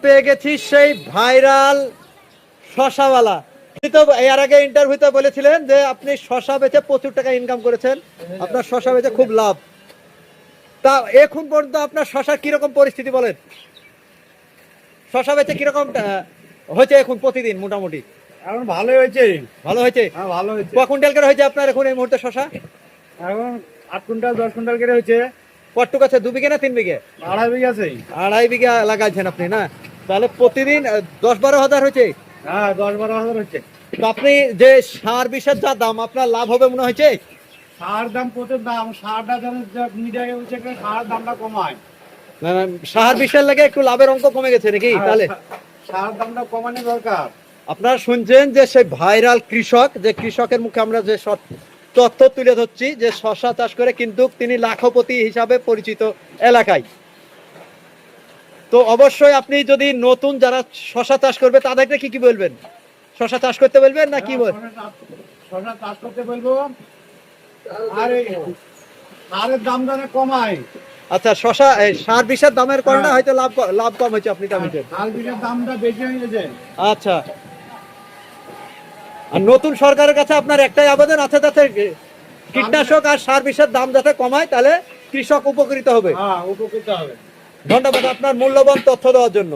পেয়ে গেছি সেই ভাইরাল শশাওয়ালা। আপনি তো এর আগে ইন্টারভিউতে বলেছিলেন যে আপনি শশা বেচে প্রচুর টাকা ইনকাম করেছেন, আপনার শশা বেচে খুব লাভ। তা এখন পর্যন্ত আপনার শশার কিরকম পরিস্থিতি বলেন? শশা বেচে কিরকম হয়েছে এখন প্রতিদিন মোটামুটি? এখন ভালোই হয়েছে। ভালো হয়েছে? হ্যাঁ, ভালো হয়েছে। ক কুইন্টাল করে হয়েছে আপনার এখন এই মুহূর্তে শশা? এখন 8 কুইন্টাল 10 কুইন্টাল করে হয়েছে। কতটুকু আছে, 2 বিঘা না 3 বিঘা? 2.5 বিঘা আছে। 2.5 বিঘা লাগাইছেন আপনি না? তাহলে প্রতিদিন 10-12 হাজার হয়েছে। হ্যাঁ, 10-12 হাজার হচ্ছে। তো আপনি যে সার বিষের যা দাম, আপনার লাভ হবে মনে হয়েছে? সার দাম প্রচুর দাম। সারটা মিডিয়ায় হচ্ছে সার দামটা কমায়। না, না, সার বিষের লাগে একটু লাভের অঙ্ক কমে গেছে নাকি? তাহলে সার দামটা কমানো দরকার। আপনারা শুনছেন যে সেই ভাইরাল কৃষক, যে কৃষকের মুখে আমরা যে তথ্য তুলে ধরছি যে শশা চাষ করে কিন্তু তিনি লাখপতি হিসাবে পরিচিত এলাকায়। তো অবশ্যই আপনি যদি নতুন যারা শশা চাষ করবে তাদেরকে কি কি বলবেন? শশা চাষ করতে বলবেন না কি বল? শশা চাষ করতে বলবো। আর সারের দাম যেন কমায়। আচ্ছা, শশা সার বিষের দামের কারণে হয়তো লাভ কম হয়েছে, আপনি তা বলছেন। সার বিষের দামটা বেশি হয়ে গেছে। আচ্ছা, আর নতুন সরকারের কাছে আপনার একটাই আবেদন আছে, যাতে কীটনাশক আর সার বিষের দাম যাতে কমায়, তাহলে কৃষক উপকৃত হবে। হ্যাঁ, উপকৃত হবে। ধন্যবাদ আপনার মূল্যবান তথ্য দেওয়ার জন্য।